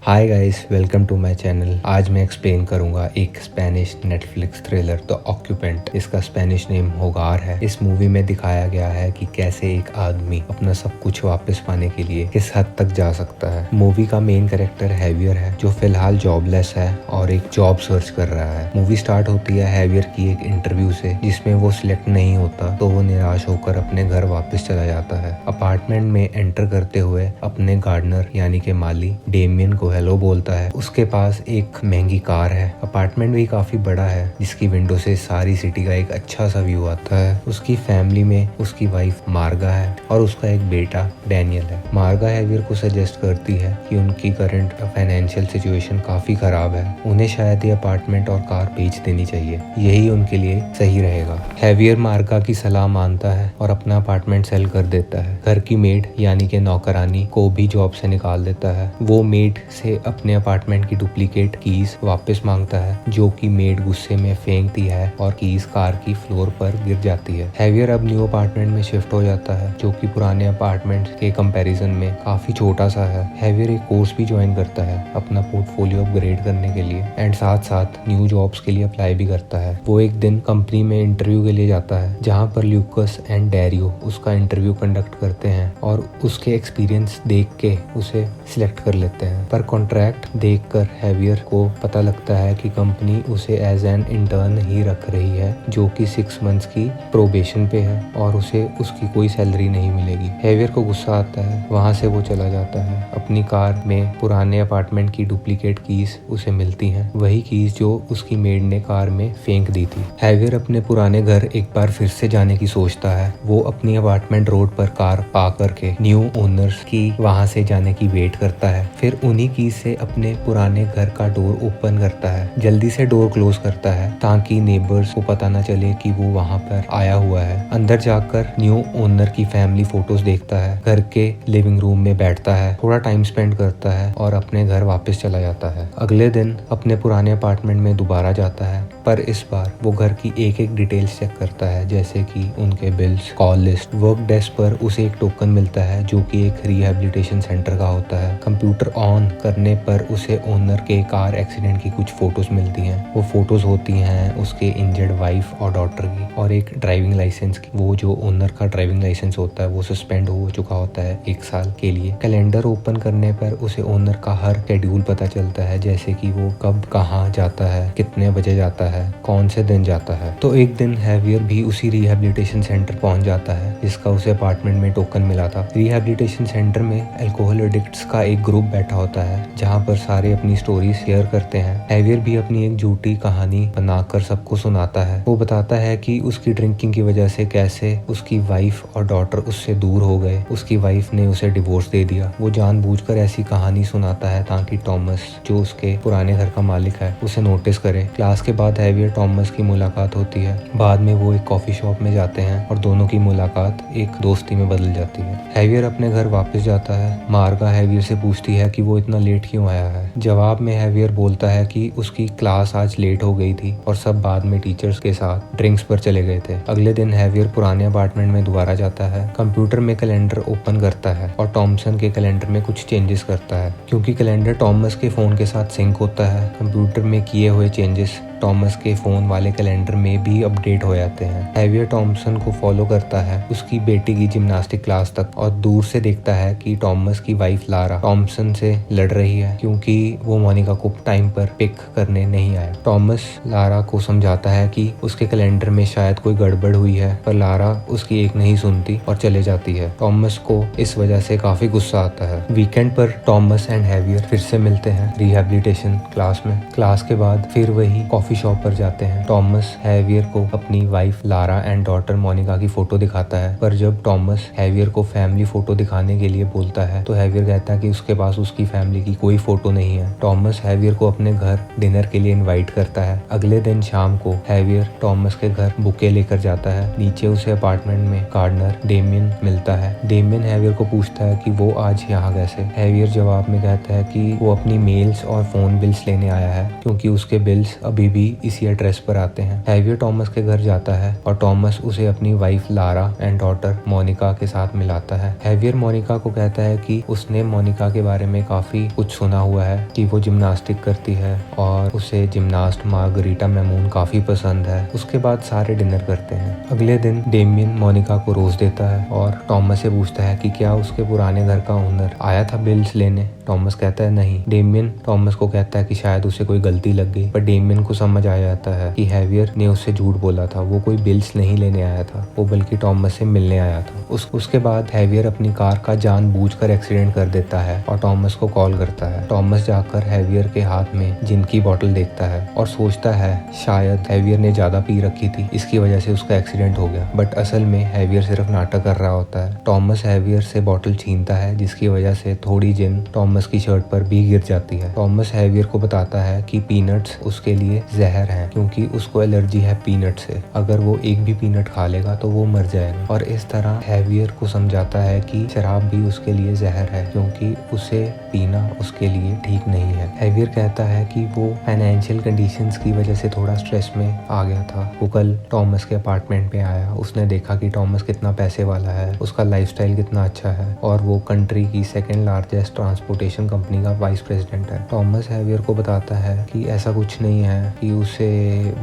Hi guys, welcome to my channel. आज मैं explain करूंगा एक Spanish Netflix thriller the Occupant. इसका स्पेनिश नेम होगार है। इस मूवी में दिखाया गया है कि कैसे एक आदमी अपना सब कुछ वापस पाने के लिए किस हद तक जा सकता है। मूवी का मेन कैरेक्टर हैवियर है जो फिलहाल जॉबलेस है और एक जॉब सर्च कर रहा है। मूवी स्टार्ट होती है हैवियर की एक इंटरव्यू से जिसमें वो सिलेक्ट नहीं होता तो वो निराश होकर अपने घर वापस चला जाता है। अपार्टमेंट में एंटर करते हुए अपने गार्डनर यानी के माली डेमियन को हेलो बोलता है। उसके पास एक महंगी कार है। अपार्टमेंट भी काफी बड़ा है जिसकी विंडो से सारी सिटी का एक अच्छा सा व्यू आता है। उसकी फैमिली में उसकी वाइफ मार्गा है और उसका एक बेटा डैनियल है। मार्गा हैवियर को सजेस्ट करती है कि उनकी करंट फाइनेंशियल सिचुएशन काफी खराब है, उन्हें शायद ये अपार्टमेंट और कार बेच देनी चाहिए, यही उनके लिए सही रहेगा। हैवियर मार्गा की सलाह मानता है और अपना अपार्टमेंट सेल कर देता है। घर की मेड यानी के नौकरानी को भी जॉब से निकाल देता है। वो मेड से अपने अपार्टमेंट की डुप्लीकेट कीज वापस मांगता है जो कि मेड गुस्से में फेंकती है और कीज कार की फ्लोर पर गिर जाती है। हैवियर अब न्यू अपार्टमेंट में शिफ्ट हो जाता है जो कि पुराने अपार्टमेंट के कंपैरिजन में काफी छोटा सा है। हैवियर एक कोर्स भी ज्वाइन करता है अपना पोर्टफोलियो अपग्रेड करने के लिए एंड साथ साथ न्यू जॉब्स के लिए अप्लाई भी करता है। वो एक दिन कंपनी में इंटरव्यू के लिए जाता है जहाँ पर ल्यूकस एंड डैरियो उसका इंटरव्यू कंडक्ट करते हैं और उसके एक्सपीरियंस देख के उसे सिलेक्ट कर लेते हैं। पर कॉन्ट्रैक्ट देखकर हैवियर को पता लगता है कि कंपनी उसे एज एन इंटर्न ही रख रही है जो कि 6 मंथ्स की प्रोबेशन पे है और उसे उसकी कोई सैलरी नहीं मिलेगी। हैवियर को गुस्सा आता है, वहां से वो चला जाता है। अपनी कार में पुराने अपार्टमेंट की डुप्लीकेट कीज उसे मिलती हैं, वही कीज जो उसकी मेड ने कार में फेंक दी थी। हैवियर अपने पुराने घर एक बार फिर से जाने की सोचता है। वो अपनी अपार्टमेंट रोड पर कार पार्क करके न्यू ओनर्स की वहां से जाने की वेट करता है। फिर उन्हीं कीज से अपने पुराने घर का डोर ओपन करता है। जल्दी से डोर क्लोज करता है ताकि नेबर्स को पता न चले कि वो वहां पर आया हुआ है। अंदर जाकर न्यू ओनर की फैमिली फोटोज देखता है। घर के लिविंग रूम में बैठता है, थोड़ा टाइम स्पेंड करता है और अपने घर वापस चला जाता है। अगले दिन अपने पुराने अपार्टमेंट में दोबारा जाता है पर इस बार वो घर की एक एक डिटेल्स चेक करता है जैसे कि उनके bills, call list. Work desk पर उसे एक टोकन मिलता है जो कि एक रिहैबिलिटेशन सेंटर का होता है। कंप्यूटर ऑन करने पर उसे ओनर के कार एक्सीडेंट की कुछ फोटोज मिलती हैं। वो फोटोज होती हैं उसके इंजर्ड वाइफ और डॉटर की और एक ड्राइविंग लाइसेंस की। वो जो ओनर का ड्राइविंग लाइसेंस होता है वो सस्पेंड हो चुका होता है 1 साल के लिए। कैलेंडर ओपन करने पर उसे ओनर का हर शेड्यूल पता चलता है जैसे कि वो कब कहाँ जाता है, कितने बजे जाता है, कौन से दिन जाता है। तो एक दिन हैवियर भी उसी रिहैबिलिटेशन सेंटर पहुंच जाता है जिसका उसे अपार्टमेंट में टोकन मिला था। रिहैबिलिटेशन सेंटर में अल्कोहल एडिक्ट्स का एक ग्रुप बैठा होता है जहाँ पर सारे अपनी स्टोरी शेयर करते हैं। हैवियर भी अपनी एक झूठी कहानी बनाकर सबको सुनाता है। वो बताता है कि उसकी ड्रिंकिंग की वजह से कैसे उसकी वाइफ और डॉटर उससे दूर हो गए। उसकी वाइफ ने उसे डिवोर्स दे दिया। वो जानबूझकर ऐसी कहानी सुनाता है ताकि टॉमस जो उसके पुराने घर का मालिक है उसे नोटिस करे। क्लास के बाद हैवियर टॉमस की मुलाकात होती है। बाद में वो एक कॉफी शॉप में जाते हैं और दोनों की मुलाकात एक दोस्ती में बदल जाती है। हैवियर अपने घर वापस जाता है। मार्गा हैवियर से पूछती है कि वो इतना लेट क्यों आया है। जवाब में हैवियर बोलता है कि उसकी क्लास आज लेट हो गई थी और सब बाद में टीचर्स के साथ ड्रिंक्स पर चले गए थे। अगले दिन हैवियर पुराने अपार्टमेंट में दोबारा जाता है। कंप्यूटर में कैलेंडर ओपन करता है और टॉमसन के कैलेंडर में कुछ चेंजेस करता है क्योंकि कैलेंडर टॉमस के फोन के साथ सिंक होता है। कंप्यूटर में किए हुए चेंजेस टॉमस के फोन वाले कैलेंडर में भी अपडेट हो जाते हैं। हैवियर टॉमसन को फॉलो करता है उसकी बेटी की जिम्नास्टिक क्लास तक और दूर से देखता है कि टॉमस की वाइफ लारा टॉमसन से लड़ रही है क्योंकि वो मोनिका को टाइम पर पिक करने नहीं आया। टॉमस लारा को समझाता है कि उसके कैलेंडर में शायद कोई गड़बड़ हुई है पर लारा उसकी एक नहीं सुनती और चले जाती है। टॉमस को इस वजह से काफी गुस्सा आता है। वीकेंड पर टॉमस एंड हैवियर फिर से मिलते हैं रिहैबिलिटेशन क्लास में। क्लास के बाद फिर वही कॉफी शॉप पर जाते हैं। टॉमस हैवियर को अपनी wife Lara and daughter Monica की फोटो दिखाता है पर जब टॉमस हैवियर को फैमिली फोटो दिखाने के लिए बोलता है तो हैवियर कहता है कि उसके पास उसकी फैमिली की कोई फोटो नहीं है। टॉमस हैवियर को अपने घर डिनर के लिए इनवाइट करता है। अगले दिन शाम को हैवियर टॉमस के घर बुके लेकर जाता है। नीचे उसे अपार्टमेंट में गार्डनर डेमियन मिलता है। डेमियन हैवियर को पूछता है कि वो आज यहाँ कैसे। हैवियर जवाब में कहता है कि वो अपनी मेल्स और फोन बिल्स लेने आया है क्योंकि उसके बिल्स अभी भी भी इसी एड्रेस पर आते हैं। हैवियर टॉमस के घर जाता है और टॉमस उसे अपनी wife Lara and daughter Monica के साथ मिलाता है। हैवियर मोनिका को कहता है कि उसने मोनिका के बारे में काफी कुछ सुना हुआ है कि वो जिम्नास्टिक करती है और उसे जिम्नास्ट मार्गरीटा मेमून काफी पसंद है। उसके बाद सारे डिनर करते हैं। अगले दिन डेमियन मोनिका को रोज देता है और टॉमस से पूछता है कि क्या उसके पुराने घर का ओनर आया था बिल्स लेने। टॉमस कहता है नहीं। डेमियन टॉमस को कहता है कि शायद उसे कोई गलती लग गई, पर डेमियन को समझ आ जाता है कि हैवियर ने उससे झूठ बोला था। वो कोई बिल्स नहीं लेने आया था, वो बल्कि टॉमस से मिलने आया था। उसके बाद हैवियर अपनी कार का जानबूझकर एक्सीडेंट कर देता है और टॉमस को कॉल करता है। टॉमस जाकर हैवियर के हाथ में जिन की बोतल देखता है और सोचता है शायद हैवियर ने ज्यादा पी रखी थी, इसकी वजह से उसका एक्सीडेंट हो गया। बट असल में हैवियर सिर्फ नाटक कर रहा होता है। टॉमस हैवियर से बोतल छीनता है, जिसकी वजह से थोड़ी जिन टॉमस की शर्ट पर भी गिर जाती है। टॉमस हैवियर को बताता है कि पीनट्स उसके लिए जहर हैं, क्योंकि उसको एलर्जी है पीनट से। अगर वो एक भी पीनट खा लेगा तो वो मर जाएगा। और इस तरह हैवियर को समझाता है कि शराब भी उसके लिए जहर है, क्योंकि उसे पीना उसके लिए ठीक नहीं है। हैवियर कहता है कि वो फाइनेंशियल कंडीशंस की वजह से थोड़ा स्ट्रेस में आ गया था। वो कल टॉमस के अपार्टमेंट में आया, उसने देखा कि टॉमस कितना पैसे वाला है, उसका लाइफस्टाइल कितना अच्छा है और वो कंट्री की सेकेंड लार्जेस्ट ट्रांसपोर्टेशन कंपनी का वाइस प्रेसिडेंट है। टॉमस हैवियर को बताता है कि ऐसा कुछ नहीं है, कि उसे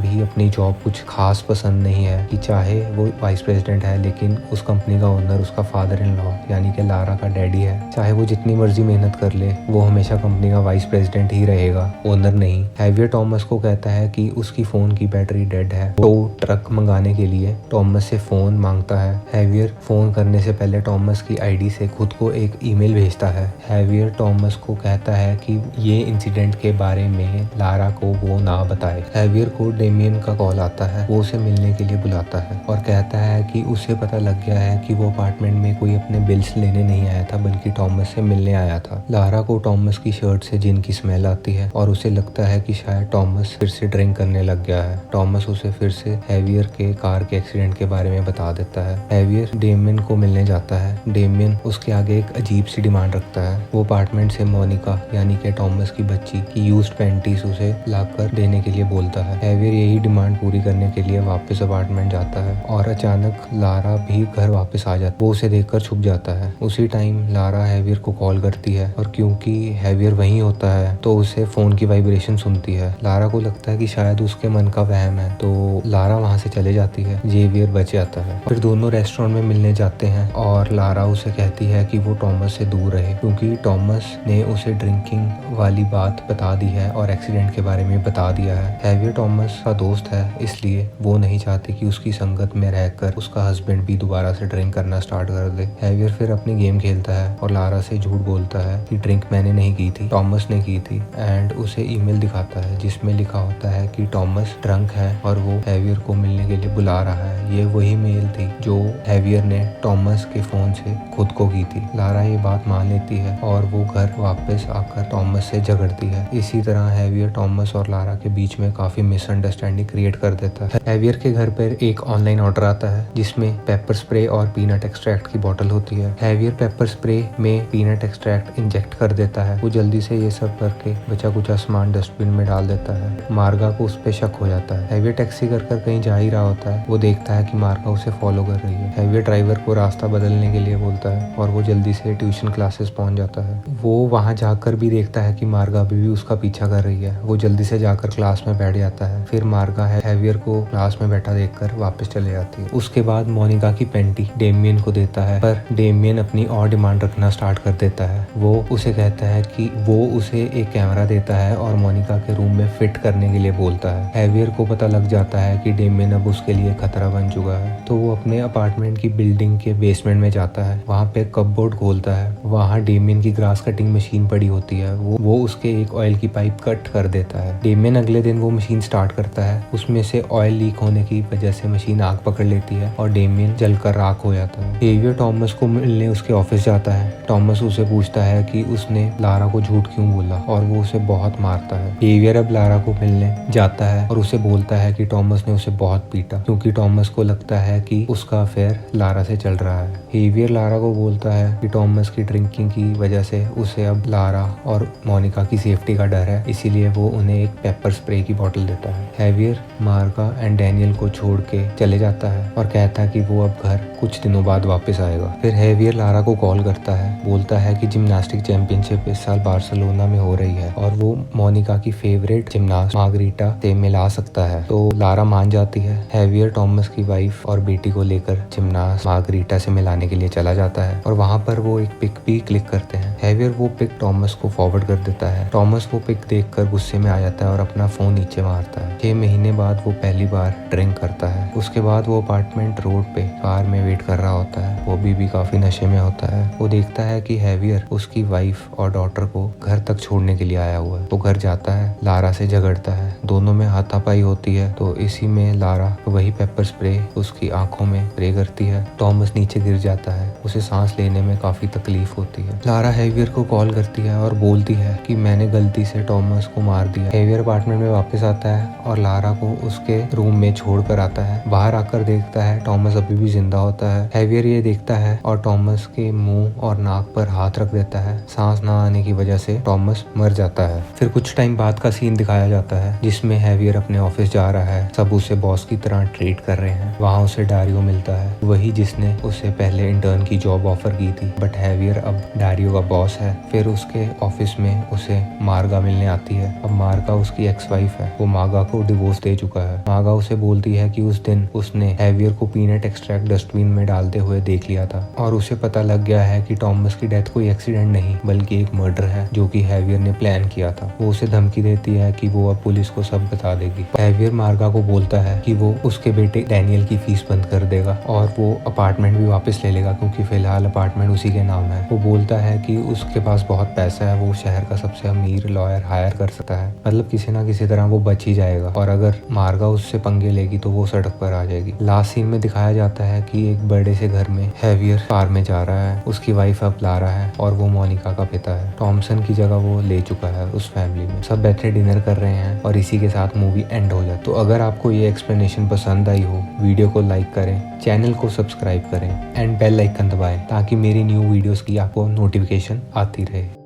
भी अपनी जॉब कुछ खास पसंद नहीं है, कि चाहे वो वाइस प्रेसिडेंट है लेकिन उस कंपनी का ओनर उसका फादर इन लॉ यानी कि लारा का डैडी है। चाहे वो जितनी मर्जी मेहनत कर ले, वो हमेशा कंपनी का वाइस प्रेसिडेंट ही रहेगा, ओनर नहीं। हैवियर टॉमस को कहता है कि उसकी फोन की बैटरी डेड है। तो ट्रक मंगाने के लिए टॉमस से फोन मांगता है। हैवियर फोन करने से पहले टॉमस की आईडी से खुद को एक ईमेल भेजता है। हैवियर टॉमस को कहता है कि ये इंसिडेंट के बारे में लारा को वो ना बताए। हैवियर को डेमियन का कॉल आता है, वो उसे मिलने के लिए बुलाता है और कहता है कि उसे पता लग गया है कि वो अपार्टमेंट में कोई अपने बिल्स लेने नहीं आया था, बल्कि टॉमस से मिलने आया था। लारा को टॉमस की शर्ट से जिन की स्मेल आती है और उसे लगता है कि शायद टॉमस फिर से ड्रिंक करने लग गया है। टॉमस उसे फिर से हैवियर के कार के एक्सीडेंट के बारे में बता देता है। हैवियर डेमियन को मिलने जाता है। डेमियन उसके आगे एक अजीब सी डिमांड रखता है। वो अपार्टमेंट से मोनिका यानी कि टॉमस की बच्ची की यूज्ड पैंटीज उसे लाकर देने के लिए बोलता है। हैवियर यही डिमांड पूरी करने के लिए वापस अपार्टमेंट जाता है और अचानक लारा भी घर वापस आ जाती है। वो उसे देखकर छुप जाता है। उसी टाइम लारा हैवियर को कॉल करती है और क्योंकि हैवियर वहीं होता है तो उसे फोन की वाइब्रेशन सुनती है। लारा को लगता है कि शायद उसके मन का वहम है, तो लारा वहां से चले जाती है। जेवियर बच जाता है। फिर दोनों रेस्टोरेंट में मिलने जाते हैं और लारा उसे कहती है कि वो टॉमस से दूर रहे, क्योंकि टॉमस ने उसे ड्रिंकिंग वाली बात बता दी है और एक्सीडेंट के बारे में बता दिया है। हैवियर टॉमस का दोस्त है, इसलिए वो नहीं चाहते कि उसकी संगत में रहकर उसका हस्बैंड भी दोबारा से ड्रिंक करना स्टार्ट कर दे। हैवियर फिर अपनी गेम खेलता है और लारा से झूठ बोलता है कि ड्रिंक मैंने नहीं की थी, टॉमस ने की थी, एंड उसे ईमेल दिखाता है जिसमें लिखा होता है कि टॉमस ड्रंक है और वो हैवियर को मिलने के लिए बुला रहा है। ये वही मेल थी जो हैवियर ने टॉमस के फोन से खुद को की थी। लारा ये बात मान लेती है और वो घर वापस आकर टॉमस से झगड़ती है। इसी तरह हैवियर टॉमस और लारा के बीच में काफी मिसअंडरस्टैंडिंग क्रिएट कर देता है। हैवियर के घर पर एक ऑनलाइन ऑर्डर आता है जिसमें पेपर स्प्रे और पीनट एक्सट्रैक्ट की बोतल होती है। हैवियर पेपर स्प्रे में पीनट एक्सट्रैक्ट इंजेक्ट कर देता है। वो जल्दी से ये सब करके बचा कुचा सामान डस्टबिन में डाल देता है। मार्गा को उस पे शक हो जाता है। हैवियर टैक्सी कर कहीं जा ही रहा होता है। वो देखता है कि मार्गा उसे फॉलो कर रही है। हैवियर ड्राइवर को रास्ता बदलने के लिए बोलता है और वो जल्दी से ट्यूशन क्लासेस पहुंच जाता है। वो वहां जाकर भी देखता है कि मार्गा अभी भी उसका पीछा कर रही है। वो जल्दी से जाकर क्लास में बैठ जाता है। फिर मार्गा हैवियर को क्लास में बैठा देखकर वापस चले जाती है। उसके बाद मोनिका की पेंटी डेमियन को देता है, पर डेमियन अपनी और डिमांड रखना स्टार्ट कर देता है। वो उसे कहता है कि वो उसे एक कैमरा देता है और मोनिका के रूम में फिट करने के लिए बोलता है। हैवियर को पता लग जाता है कि डेमियन अब उसके लिए खतरा बन चुका है, तो वो अपने अपार्टमेंट की बिल्डिंग के बेसमेंट में जाता है। वहाँ पे कपबोर्ड खोलता है। वहाँ डेमियन की ग्रास कटिंग मशीन पड़ी होती है। वो उसके एक ऑयल की पाइप कट कर देता है। डेमियन अगले दिन वो मशीन स्टार्ट करता है। उसमें से ऑयल लीक होने की वजह से मशीन आग पकड़ लेती है और डेमियन जलकर राख हो जाता है। हैवियर टॉमस को मिलने उसके ऑफिस जाता है। टॉमस उसे पूछता है कि उसने लारा को झूठ क्यों बोला और वो उसे बहुत मारता है। हैवियर अब लारा को मिलने जाता है और उसे बोलता है कि टॉमस ने उसे बहुत पीटा, क्योंकि टॉमस को लगता है कि उसका अफेयर लारा से चल रहा है। हैवियर लारा को बोलता है कि टॉमस की ड्रिंकिंग की वजह से उसे अब लारा और मोनिका की सेफ्टी का डर है, इसीलिए वो उन्हें एक पेपर स्प्रे की बोतल देता है। हैवियर मार्गा एंड डैनियल को छोड़ के चले जाता है और कहता है कि वो अब घर कुछ दिनों बाद वापस आएगा। फिर हैवियर लारा को कॉल करता है, बोलता है कि जिम्नास्टिक चैंपियनशिप इस साल बार्सिलोना में हो रही है और वो मोनिका की फेवरेट जिम्नास्ट मार्गरीटा से मिला सकता है। तो लारा मान जाती है। हैवियर टॉमस की वाइफ और बेटी को लेकर जिम्नास्ट मार्गरीटा से मिलाने के लिए चला जाता है और वहाँ पर वो एक पिक भी क्लिक करते हैं। हैवियर वो पिक टॉमस को फॉरवर्ड कर देता है। टॉमस वो पिक देखकर गुस्से में आ जाता है और अपना फोन नीचे मारता है। 6 महीने बाद वो पहली बार ड्रिंक करता है। उसके बाद वो अपार्टमेंट रोड पे कार में वेट कर रहा होता है। वो भी काफी नशे में होता है। वो देखता है कि हैवियर उसकी वाइफ और डॉटर को घर तक छोड़ने के लिए आया हुआ है। वो घर जाता है, लारा से झगड़ता है, दोनों में हाथापाई होती है। तो इसी में लारा वही पेपर स्प्रे उसकी आंखों में स्प्रे करती है। टॉमस नीचे गिर जाता है, उसे सांस लेने में काफी तकलीफ होती है। लारा हैवियर को कॉल करती है और बोलती है कि मैंने गलती से टॉमस को मार दिया। हैवियर अपार्टमेंट में वापस आता है और लारा को उसके रूम में छोड़ कर आता है। बाहर आकर देखता है टॉमस अभी भी जिंदा होता है। हैवियर ये देखता है और टॉमस के मुंह और नाक पर हाथ रख देता है। सांस ना आने की वजह से टॉमस मर जाता है। फिर कुछ टाइम बाद का सीन दिखाया जाता है जिसमें हैवियर अपने ऑफिस जा रहा है। सब उसे बॉस की तरह ट्रीट कर रहे हैं। वहाँ उसे डारियो मिलता है, वही जिसने उसे पहले इंटर्न की जॉब ऑफर की थी। बट हैवियर अब डारियो का बॉस है। फिर उसके ऑफिस में उसे मार्गा मिलने आती है। अब मार्गा उसकी एक्स वाइफ है। वो मार्गा को डिवोर्स दे चुका है। मार्गा उसे बोलती है कि उस दिन उसने हैवियर को पीनट एक्सट्रैक्ट डस्टबिन में डालते हुए देख लिया था और उसे पता लग गया है कि टॉमस की डेथ कोई एक्सीडेंट नहीं बल्कि एक मर्डर है जो कि हैवियर ने प्लान किया था। वो उसे धमकी देती है कि वो अब पुलिस को सब बता देगी। हैवियर मार्गा को बोलता है कि वो उसके बेटे डैनियल की फीस बंद कर देगा और वो अपार्टमेंट भी वापस ले लेगा क्योंकि फिलहाल अपार्टमेंट उसी के नाम है। वो बोलता है कि उसके पास बहुत पैसा है, वो शहर का सबसे अमीर लॉयर हायर कर सकता है। मतलब किसी ना किसी तरह वो बच ही जाएगा और अगर मार्गा उससे पंगे लेगी तो वो सड़क पर आ जाएगी। लास्ट सीन में दिखाया जाता है कि एक बड़े से घर में हैवियर कार में जा रहा है। उसकी वाइफ अब लारा है और वो मोनिका का पिता है। टॉमसन की जगह वो ले चुका है उस फैमिली में। सब बैठे डिनर कर रहे हैं और इसी के साथ मूवी एंड हो जाती है। तो अगर आपको ये एक्सप्लेनेशन पसंद आई हो, वीडियो को लाइक करें, चैनल को सब्सक्राइब करें एंड बेल आइकन दबाएं ताकि मेरी न्यू वीडियोस की आपको नोटिफिकेशन आती रहे।